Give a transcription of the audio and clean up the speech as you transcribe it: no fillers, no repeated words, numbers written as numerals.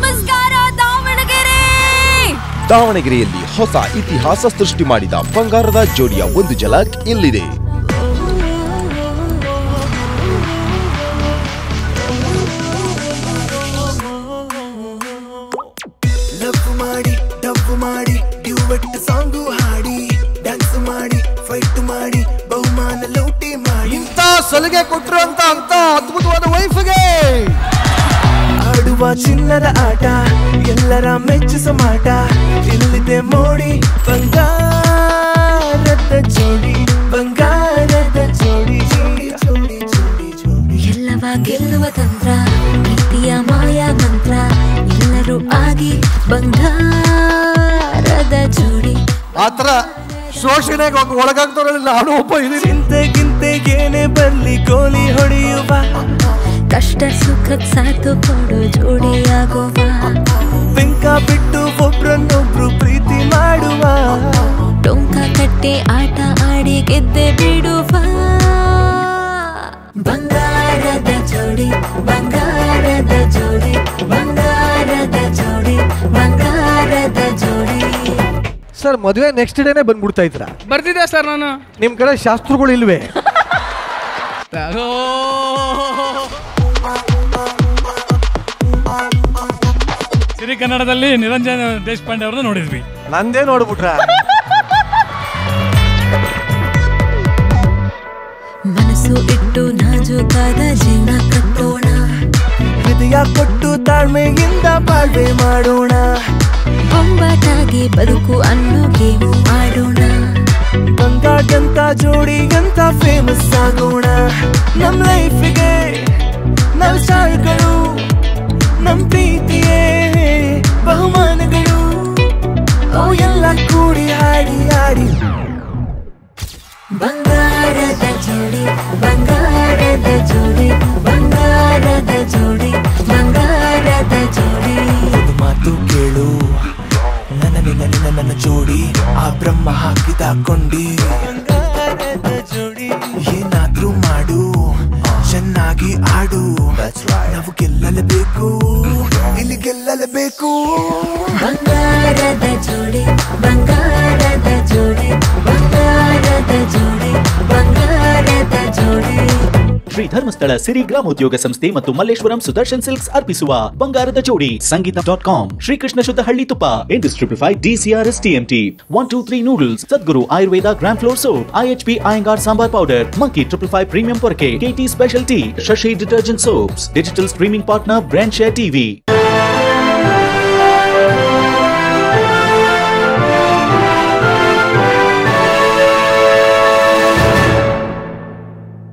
ನಮಸ್ಕಾರ ದಾವಣಗೆರೆ. ದಾವಣಗೆರೆಯಲ್ಲಿ ಹೊಸ ಇತಿಹಾಸ ಸೃಷ್ಟಿ ಮಾಡಿದ ಬಂಗಾರದ ಜೋಡಿಯ ಒಂದು ಝಲಕ್ ಇಲ್ಲಿದೆ. ಮಾಡಿ ಡ್ಯೂಯೆಟ್ ಸಾಂಗು ಹಾಡಿ ಡ್ಯಾನ್ಸ್ ಮಾಡಿ ಫೈಟ್ ಮಾಡಿ ಬಹುಮಾನ ಲೂಟಿ ಮಾಡಿ ಇಂತ ಸಲಿಗೆ ಕೊಟ್ರು ಅಂತ ಅದ್ಭುತವಾದ ವೈಫ್ಗೆ ಆಡುವ ಚಿನ್ನದ ಆಟ ಎಲ್ಲರ ಮೆಚ್ಚಿಸೋ ಮಾಟ ಇಲ್ಲಿದೆ ಮೋಡಿ ಬಂಗಾರದ ಜೋಡಿ ಬಂಗಾರದ ಜೋಡಿ ಜೋಡಿ ಜೋಡಿ ಜೋಡಿ ಜೋಡಿ ಎಲ್ಲವ ಗೆಲ್ಲುವ ತಂತ್ರ ಪ್ರೀತಿಯ ಮಾಯಾ ಮಂತ್ರ ಎಲ್ಲರೂ ಆಗಿ ಬಂಗಾರದ ಜೋಡಿ ಆತರ ಶೋಷಣೆಗೆ ಒಳಗಾಗ್ತಾರಲ್ಲ ನಾನು ಒಬ್ಬ ಚಿಂತೆಗಿಂತೆ ಏನೇ ಬರ್ಲಿ ಗೋಲಿ ಹೊಡೆಯುವ ಕಷ್ಟ ಸುಖಕ್ಕೆ ಸಾಥು ಕೊಡು ಜೋಡಿಯಾಗುವ ಬೆಂಕ ಬಿಟ್ಟು ಒಬ್ರನ್ನೊಬ್ರು ಪ್ರೀತಿ ಮಾಡುವ ಟೊಂಕ ಕಟ್ಟಿ ಆಟ ಆಡಿ ಗೆದ್ದೆ ಬಿಡುವ ಬಂಗಾರದ ಜೋಡಿ ಬಂಗಾರದ ಜೋಡಿ ಬಂಗಾರದ ಜೋಡಿ ಬಂಗಾರದ ಜೋಡಿ. ಸರ್ ಮದುವೆ ನೆಕ್ಸ್ಟ್ ಡೇನೆ ಬಂದ್ಬಿಡ್ತಾ ಇದ್ರ? ಬರ್ತಿದ್ದೆ ಸರ್ ನಾನು. ನಿಮ್ ಕಡೆ ಶಾಸ್ತ್ರಗಳು ಇಲ್ವೇ? ಸಿರಿ ಕನ್ನಡದಲ್ಲಿ ನಿರಂಜನ್ ದೇಶಪಾಂಡೆ ಅವ್ರನ್ನ ನೋಡಿದ್ವಿ. ನಂದೇ ನೋಡ್ಬಿಟ್ರ? ಮನಸ್ಸು ಇಟ್ಟು ನಾಜೂಕಾದ ಜೀವನ ಕಟ್ಟೋಣ, ಹೃದಯ ಕೊಟ್ಟು ತಾಳ್ಮೆಯಿಂದ ಬಾಳ್ವೆ ಮಾಡೋಣ, ಬೊಂಬಾಟಾಗಿ ಬದುಕು ಅನ್ನೋ ಗೇಮು ಆಡೋಣ, ಬಂಗಾರದಂತ ಜೋಡಿ ಅಂತ ಫೇಮಸ್ ಆಗೋಣ. ನಮ್ ಲೈಫಿಗೆ ನಮ್ ಸ್ಟಾರ್ಗಳು ನಮ್ ಪ್ರೀತಿಯೇ ಬಹುಮಾನಗಳು ಓ ಎಲ್ಲ ಕೂಡಿ ಹಾಡಿ ಹಾಡಿ ಬಂಗಾರದ ಜೋಡಿ ಬಂಗಾರದ ಜೋಡಿ ಬಂಗಾರದ ಜೋಡಿ ಬಂಗಾರದ ಜೋಡಿ. ಮಾತು ಕೇಳು ನನ್ನ ಜೋಡಿ ಆ ಬ್ರಹ್ಮ ಹಾಕಿದ ಕೊಂಡಿ ಬಂಗಾರದ ಜೋಡಿ ಏನಾದ್ರೂ ಮಾಡು ಚೆನ್ನಾಗಿ ಆಡು ನಾವು ಗೆಲ್ಲಲೇಬೇಕು ಇಲ್ಲಿ ಗೆಲ್ಲಲೇಬೇಕು. ಬಂಗಾರದ ಜೋಡಿ ಬಂಗಾರದ ಜೋಡಿ ಬಂಗಾರದ ಜೋಡಿ ಬಂಗಾರದ ಜೋಡಿ. ಶ್ರೀ ಧರ್ಮಸ್ಥಳ ಸಿರಿ ಗ್ರಾಮೋದ್ಯೋಗ ಸಂಸ್ಥೆ ಮತ್ತು ಮಲ್ಲೇಶ್ವರಂ ಸುದರ್ಶನ್ ಸಿಲ್ಕ್ಸ್ ಅರ್ಪಿಸುವ ಬಂಗಾರದ ಜೋಡಿ ಸಂಗೀತ.com ಶ್ರೀಕೃಷ್ಣ ಶುದ್ಧ ಹಳ್ಳಿ ತುಪ್ಪ ಇಂಡಿಸ್ಟ್ರಿಪ್ಲಿಫೈಡ್ DCRS TMT 123 noodles Sadguru Ayurveda grand flour soap IHP Iyengar sambar powder monkey 555 premium ಪೊರಕೆ KT special tea Shashi detergent soaps digital streaming partner brand share TV.